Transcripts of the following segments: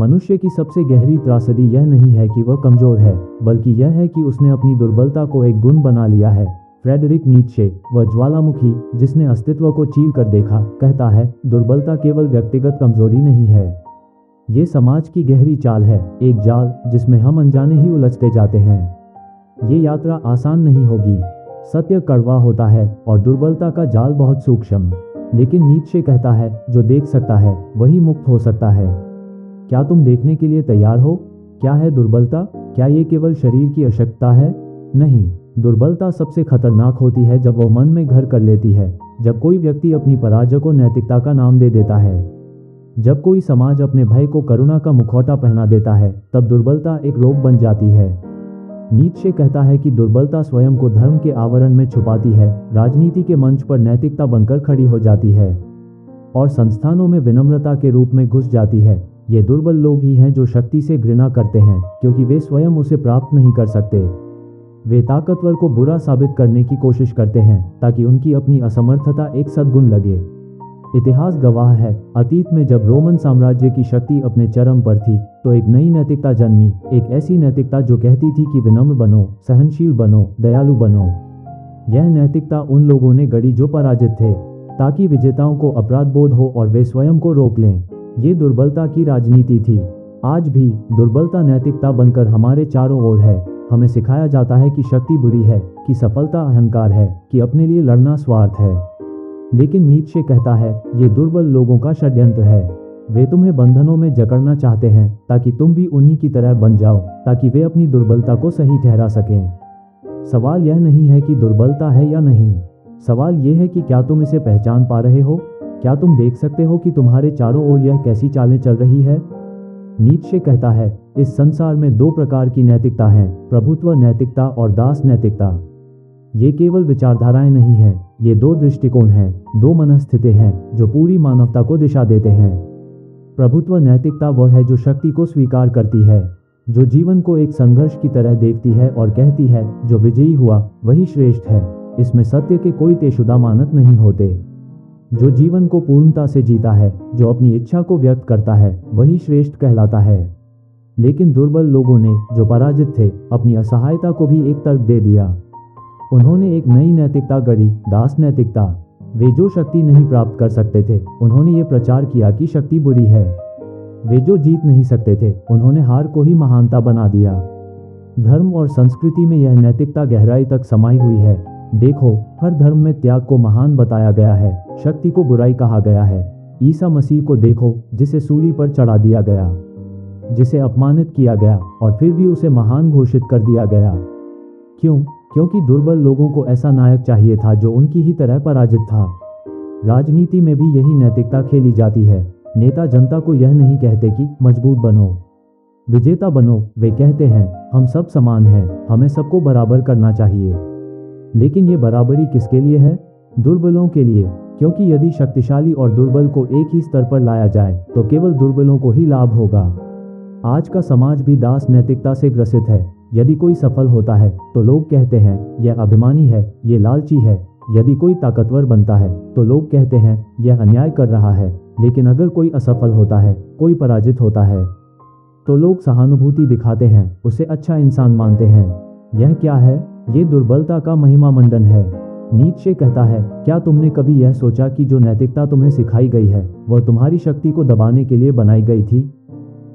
मनुष्य की सबसे गहरी त्रासदी यह नहीं है कि वह कमजोर है, बल्कि यह है कि उसने अपनी दुर्बलता को एक गुण बना लिया है। फ्रेडरिक नीत्शे, वह ज्वालामुखी जिसने अस्तित्व को चीर कर देखा, कहता है, दुर्बलता केवल व्यक्तिगत कमजोरी नहीं है, ये समाज की गहरी चाल है, एक जाल जिसमें हम अनजाने ही उलझते जाते हैं। ये यात्रा आसान नहीं होगी, सत्य कड़वा होता है और दुर्बलता का जाल बहुत सूक्ष्म, लेकिन नीत्शे कहता है, जो देख सकता है वही मुक्त हो सकता है। क्या तुम देखने के लिए तैयार हो? क्या है दुर्बलता? क्या ये केवल शरीर की अशक्तता है? नहीं, दुर्बलता सबसे खतरनाक होती है जब वो मन में घर कर लेती है, जब कोई व्यक्ति अपनी पराजय को नैतिकता का नाम दे देता है, जब कोई समाज अपने भय को करुणा का मुखौटा पहना देता है, तब दुर्बलता एक रोग बन जाती है। नीत्शे कहता है कि दुर्बलता स्वयं को धर्म के आवरण में छुपाती है, राजनीति के मंच पर नैतिकता बनकर खड़ी हो जाती है और संस्थानों में विनम्रता के रूप में घुस जाती है। ये दुर्बल लोग ही हैं जो शक्ति से घृणा करते हैं, क्योंकि वे स्वयं उसे प्राप्त नहीं कर सकते। वे ताकतवर को बुरा साबित करने की कोशिश करते हैं ताकि उनकी अपनी असमर्थता एक सद्गुण लगे। इतिहास गवाह है, अतीत में जब रोमन साम्राज्य की शक्ति अपने चरम पर थी, तो एक नई नैतिकता जन्मी, एक ऐसी नैतिकता जो कहती थी कि विनम्र बनो, सहनशील बनो, दयालु बनो। यह नैतिकता उन लोगों ने गढ़ी जो पराजित थे, ताकि विजेताओं को अपराध बोध हो और वे स्वयं को रोक लें। ये दुर्बलता की राजनीति थी। आज भी दुर्बलता नैतिकता बनकर हमारे चारों ओर है। हमें सिखाया जाता है कि शक्ति बुरी है, कि सफलता अहंकार है, कि अपने लिए लड़ना स्वार्थ है। लेकिन नीत्शे कहता है, ये दुर्बल लोगों का षड्यंत्र है। वे तुम्हें बंधनों में जकड़ना चाहते हैं ताकि तुम भी उन्हीं की तरह बन जाओ, ताकि वे अपनी दुर्बलता को सही ठहरा सकें। सवाल यह नहीं है कि दुर्बलता है या नहीं, सवाल यह है कि क्या तुम इसे पहचान पा रहे हो? क्या तुम देख सकते हो कि तुम्हारे चारों ओर यह कैसी चालें चल रही है? नीत्शे कहता है, इस संसार में दो प्रकार की नैतिकता है, प्रभुत्व नैतिकता और दास नैतिकता। ये केवल विचारधाराएं नहीं हैं, ये दो दृष्टिकोण हैं, दो मनस्थिति हैं जो पूरी मानवता को दिशा देते हैं। प्रभुत्व नैतिकता वह है जो शक्ति को स्वीकार करती है, जो जीवन को एक संघर्ष की तरह देखती है और कहती है, जो विजयी हुआ वही श्रेष्ठ है। इसमें सत्य के कोई तेशुदा मानक नहीं होते। जो जीवन को पूर्णता से जीता है, जो अपनी इच्छा को व्यक्त करता है, वही श्रेष्ठ कहलाता है। लेकिन दुर्बल लोगों ने, जो पराजित थे, अपनी असहायता को भी एक तर्क दे दिया। उन्होंने एक नई नैतिकता गढ़ी, दास नैतिकता। वे जो शक्ति नहीं प्राप्त कर सकते थे, उन्होंने ये प्रचार किया कि शक्ति बुरी है। वे जो जीत नहीं सकते थे, उन्होंने हार को ही महानता बना दिया। धर्म और संस्कृति में यह नैतिकता गहराई तक समाई हुई है। देखो, हर धर्म में त्याग को महान बताया गया है, शक्ति को बुराई कहा गया है। ईसा मसीह को देखो, जिसे सूली पर चढ़ा दिया गया, जिसे अपमानित किया गया और फिर भी उसे महान घोषित कर दिया गया। क्यों? क्योंकि दुर्बल लोगों को ऐसा नायक चाहिए था जो उनकी ही तरह पराजित था। राजनीति में भी यही नैतिकता खेली जाती है। नेता जनता को यह नहीं कहते कि मजबूत बनो, विजेता बनो। वे कहते हैं, हम सब समान हैं, हमें सबको बराबर करना चाहिए। लेकिन ये बराबरी किसके लिए है? दुर्बलों के लिए, क्योंकि यदि शक्तिशाली और दुर्बल को एक ही स्तर पर लाया जाए तो केवल दुर्बलों को ही लाभ होगा। आज का समाज भी दास नैतिकता से ग्रसित है। यदि कोई सफल होता है तो लोग कहते हैं, यह अभिमानी है, यह लालची है। यदि कोई ताकतवर बनता है तो लोग कहते हैं, यह अन्याय कर रहा है। लेकिन अगर कोई असफल होता है, कोई पराजित होता है, तो लोग सहानुभूति दिखाते हैं, उसे अच्छा इंसान मानते हैं। यह क्या है? ये दुर्बलता का महिमा मंडन है। नीत्शे कहता है, क्या तुमने कभी यह सोचा कि जो नैतिकता तुम्हें सिखाई गई है, वह तुम्हारी शक्ति को दबाने के लिए बनाई गई थी?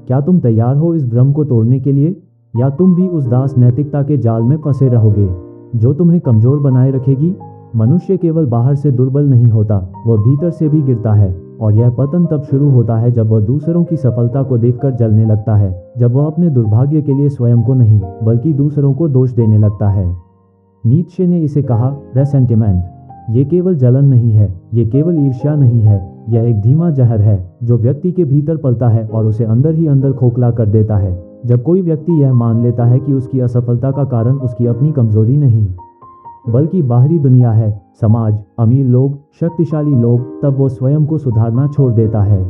क्या तुम तैयार हो इस भ्रम को तोड़ने के लिए, या तुम भी उस दास नैतिकता के जाल में फंसे रहोगे जो तुम्हें कमजोर बनाए रखेगी? मनुष्य केवल बाहर से दुर्बल नहीं होता, वह भीतर से भी गिरता है। और यह पतन तब शुरू होता है जब वह दूसरों की सफलता को देखकर जलने लगता है, जब वह अपने दुर्भाग्य के लिए स्वयं को नहीं बल्कि दूसरों को दोष देने लगता है। नीत्शे ने इसे कहा रेसेंटिमेंट। ये केवल जलन नहीं है, ये केवल ईर्ष्या नहीं है, यह एक धीमा जहर है जो व्यक्ति के भीतर पलता है और उसे अंदर ही अंदर खोखला कर देता है। जब कोई व्यक्ति यह मान लेता है कि उसकी असफलता का कारण उसकी अपनी कमजोरी नहीं बल्कि बाहरी दुनिया है, समाज, अमीर लोग, शक्तिशाली लोग, तब वो स्वयं को सुधारना छोड़ देता है।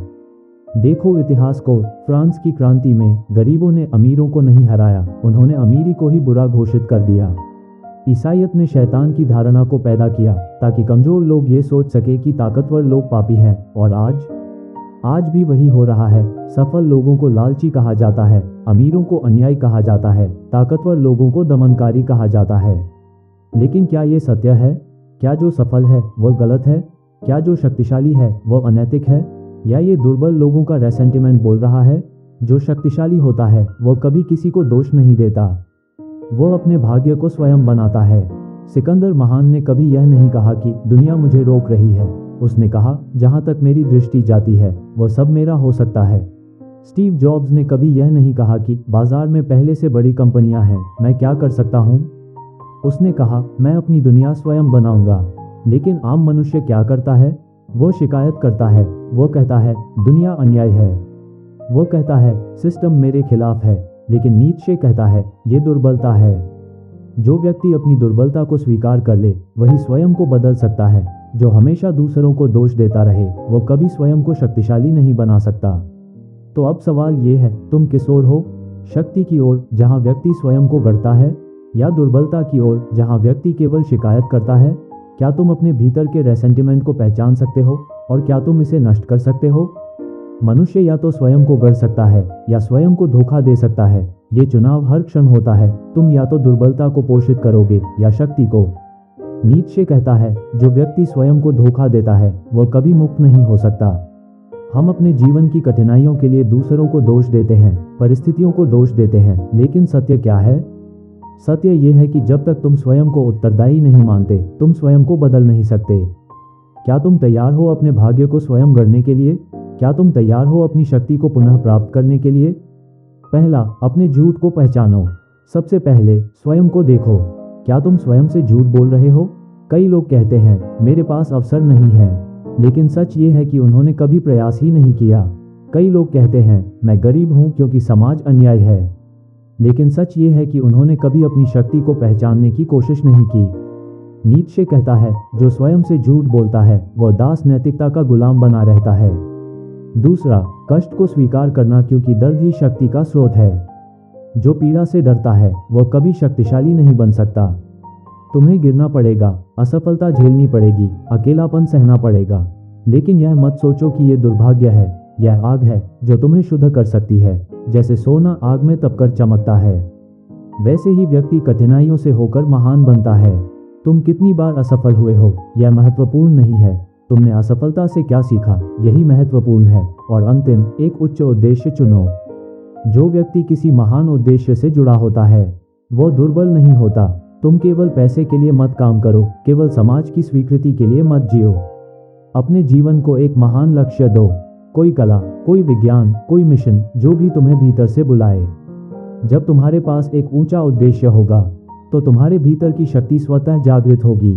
देखो इतिहास को। फ्रांस की क्रांति में गरीबों ने अमीरों को नहीं हराया, उन्होंने अमीरी को ही बुरा घोषित कर दिया। ईसाईयत ने शैतान की धारणा को पैदा किया ताकि कमजोर लोग ये सोच सके कि ताकतवर लोग पापी हैं। और आज आज भी वही हो रहा है। सफल लोगों को लालची कहा जाता है, अमीरों को अन्यायी कहा जाता है, ताकतवर लोगों को दमनकारी कहा जाता है। लेकिन क्या ये सत्य है? क्या जो सफल है वह गलत है? क्या जो शक्तिशाली है वह अनैतिक है? या ये दुर्बल लोगों का रेसेंटिमेंट बोल रहा है? जो शक्तिशाली होता है वह कभी किसी को दोष नहीं देता, वो अपने भाग्य को स्वयं बनाता है। सिकंदर महान ने कभी यह नहीं कहा कि दुनिया मुझे रोक रही है। उसने कहा, जहां तक मेरी दृष्टि जाती है वह सब मेरा हो सकता है। स्टीव जॉब्स ने कभी यह नहीं कहा कि बाजार में पहले से बड़ी कंपनियां हैं, मैं क्या कर सकता हूं। उसने कहा, मैं अपनी दुनिया स्वयं बनाऊंगा। लेकिन आम मनुष्य क्या करता है? वो शिकायत करता है, वो कहता है दुनिया अन्याय है, वो कहता है सिस्टम मेरे खिलाफ है। लेकिन नीत्शे कहता है ये दुर्बलता है। जो व्यक्ति अपनी दुर्बलता को स्वीकार कर ले वही स्वयं को बदल सकता है। जो हमेशा दूसरों को दोष देता रहे वो कभी स्वयं को शक्तिशाली नहीं बना सकता। तो अब सवाल ये है, तुम किस ओर हो? शक्ति की ओर जहां व्यक्ति स्वयं को गढ़ता है, या दुर्बलता की ओर जहां व्यक्ति केवल शिकायत करता है? क्या तुम अपने भीतर के रेसेंटिमेंट को पहचान सकते हो और क्या तुम इसे नष्ट कर सकते हो? मनुष्य या तो स्वयं को गढ़ सकता है या स्वयं को धोखा दे सकता है। ये चुनाव हर क्षण होता है। तुम या तो दुर्बलता को पोषित करोगे या शक्ति को। नीत्शे कहता है, जो व्यक्ति स्वयं को धोखा देता है वह कभी मुक्त नहीं हो सकता। हम अपने जीवन की कठिनाइयों के लिए दूसरों को दोष देते हैं, परिस्थितियों को दोष देते हैं, लेकिन सत्य क्या है? सत्य यह है कि जब तक तुम स्वयं को उत्तरदायी नहीं मानते, तुम स्वयं को बदल नहीं सकते। क्या तुम तैयार हो अपने भाग्य को स्वयं गढ़ने के लिए? क्या तुम तैयार हो अपनी शक्ति को पुनः प्राप्त करने के लिए? पहला, अपने झूठ को पहचानो। सबसे पहले स्वयं को देखो। क्या तुम स्वयं से झूठ बोल रहे हो? कई लोग कहते हैं मेरे पास अवसर नहीं है, लेकिन सच ये है कि उन्होंने कभी प्रयास ही नहीं किया। कई लोग कहते हैं मैं गरीब हूं क्योंकि समाज अन्याय है, लेकिन सच ये है कि उन्होंने कभी अपनी शक्ति को पहचानने की कोशिश नहीं की। नीत्शे कहता है, जो स्वयं से झूठ बोलता है वह दास नैतिकता का गुलाम बना रहता है। दूसरा, कष्ट को स्वीकार करना, क्योंकि दर्द ही शक्ति का स्रोत है। जो पीड़ा से डरता है वह कभी शक्तिशाली नहीं बन सकता। तुम्हें गिरना पड़ेगा, असफलता झेलनी पड़ेगी, अकेलापन सहना पड़ेगा, लेकिन यह मत सोचो कि यह दुर्भाग्य है। यह आग है जो तुम्हें शुद्ध कर सकती है। जैसे सोना आग में तपकर चमकता है, वैसे ही व्यक्ति कठिनाइयों से होकर महान बनता है। तुम कितनी बार असफल हुए हो यह महत्वपूर्ण नहीं है, तुमने असफलता से क्या सीखा यही महत्वपूर्ण है। और अंतिम, एक उच्च उद्देश्य चुनो। जो व्यक्ति किसी महान उद्देश्य से जुड़ा होता है वो दुर्बल नहीं होता। तुम केवल पैसे के लिए मत काम करो, केवल समाज की स्वीकृति के लिए मत जियो। अपने जीवन को एक महान लक्ष्य दो। कोई कला, कोई विज्ञान, कोई मिशन, जो भी तुम्हें भीतर से बुलाए। जब तुम्हारे पास एक ऊंचा उद्देश्य होगा तो तुम्हारे भीतर की शक्ति स्वतः जागृत होगी।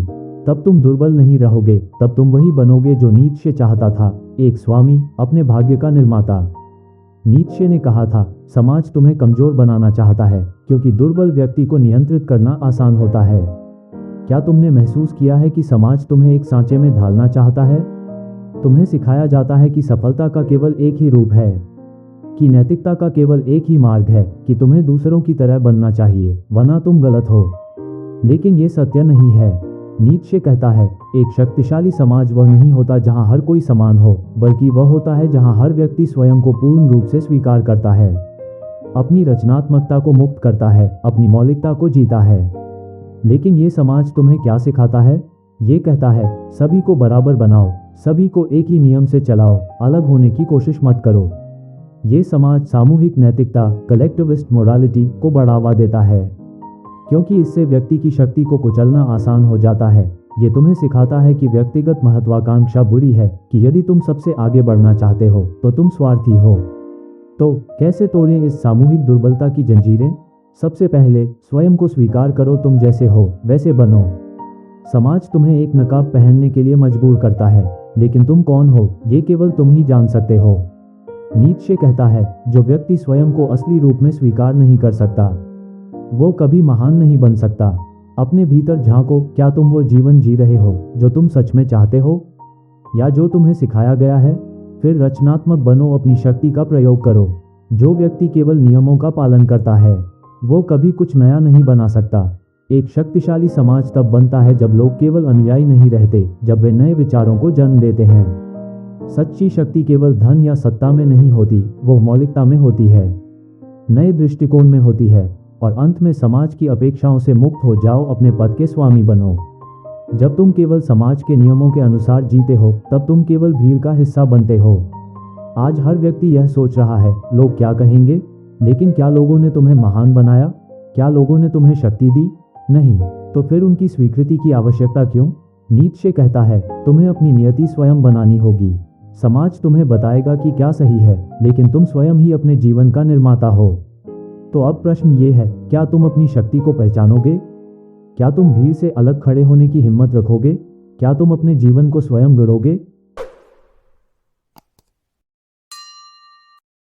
तब तुम दुर्बल नहीं रहोगे, तब तुम वही बनोगे जो नीत्शे चाहता था, एक स्वामी, अपने भाग्य का निर्माता। नीत्शे ने कहा था, समाज तुम्हें कमजोर बनाना चाहता है क्योंकि दुर्बल व्यक्ति को नियंत्रित करना आसान होता है। क्या तुमने महसूस किया है कि समाज तुम्हें एक सांचे में ढालना चाहता है? तुम्हें सिखाया जाता है कि सफलता का केवल एक ही रूप है, कि नैतिकता का केवल एक ही मार्ग है, कि तुम्हें दूसरों की तरह बनना चाहिए वरना तुम गलत हो। लेकिन ये सत्य नहीं है। नीत्शे कहता है, एक शक्तिशाली समाज वह नहीं होता जहां हर कोई समान हो, बल्कि वह होता है जहां हर व्यक्ति स्वयं को पूर्ण रूप से स्वीकार करता है, अपनी रचनात्मकता को मुक्त करता है, अपनी मौलिकता को जीता है। लेकिन ये समाज तुम्हें क्या सिखाता है? ये कहता है सभी को बराबर बनाओ, सभी को एक ही नियम से चलाओ, अलग होने की कोशिश मत करो। ये समाज सामूहिक नैतिकता, कलेक्टिविस्ट मोरालिटी को बढ़ावा देता है, क्योंकि इससे व्यक्ति की शक्ति को कुचलना आसान हो जाता है। ये तुम्हें सिखाता है कि व्यक्तिगत महत्वाकांक्षा बुरी है, कि यदि तुम सबसे आगे बढ़ना चाहते हो तो तुम स्वार्थी हो। तो कैसे तोड़ें इस सामूहिक दुर्बलता की जंजीरें? सबसे पहले स्वयं को स्वीकार करो, तुम जैसे हो वैसे बनो। समाज तुम्हें एक नकाब पहनने के लिए मजबूर करता है, लेकिन तुम कौन हो ये केवल तुम ही जान सकते हो। नीत्शे कहता है, जो व्यक्ति स्वयं को असली रूप में स्वीकार नहीं कर सकता वो कभी महान नहीं बन सकता। अपने भीतर झांको, क्या तुम वो जीवन जी रहे हो जो तुम सच में चाहते हो, या जो तुम्हें सिखाया गया है? फिर रचनात्मक बनो, अपनी शक्ति का प्रयोग करो। जो व्यक्ति केवल नियमों का पालन करता है वो कभी कुछ नया नहीं बना सकता। एक शक्तिशाली समाज तब बनता है जब लोग केवल अनुयायी नहीं रहते, जब वे नए विचारों को जन्म देते हैं। सच्ची शक्ति केवल धन या सत्ता में नहीं होती, वो मौलिकता में होती है, नए दृष्टिकोण में होती है, और अंत में समाज की अपेक्षाओं से मुक्त हो जाओ, अपने पद के स्वामी बनो। जब तुम केवल समाज के नियमों के अनुसार जीते हो, तब तुम केवल भीड़ का हिस्सा बनते हो। आज हर व्यक्ति यह सोच रहा है, लोग क्या कहेंगे? लेकिन क्या लोगों ने तुम्हें महान बनाया? क्या लोगों ने तुम्हें शक्ति दी? नहीं। तो फिर उनकी स्वीकृति की आवश्यकता क्यों? नीत्शे कहता है, तुम्हें अपनी नियति स्वयं बनानी होगी। समाज तुम्हें बताएगा कि क्या सही है, लेकिन तुम स्वयं ही अपने जीवन का निर्माता हो। तो अब प्रश्न ये है, क्या तुम अपनी शक्ति को पहचानोगे? क्या तुम भीड़ से अलग खड़े होने की हिम्मत रखोगे? क्या तुम अपने जीवन को स्वयं गढ़ोगे?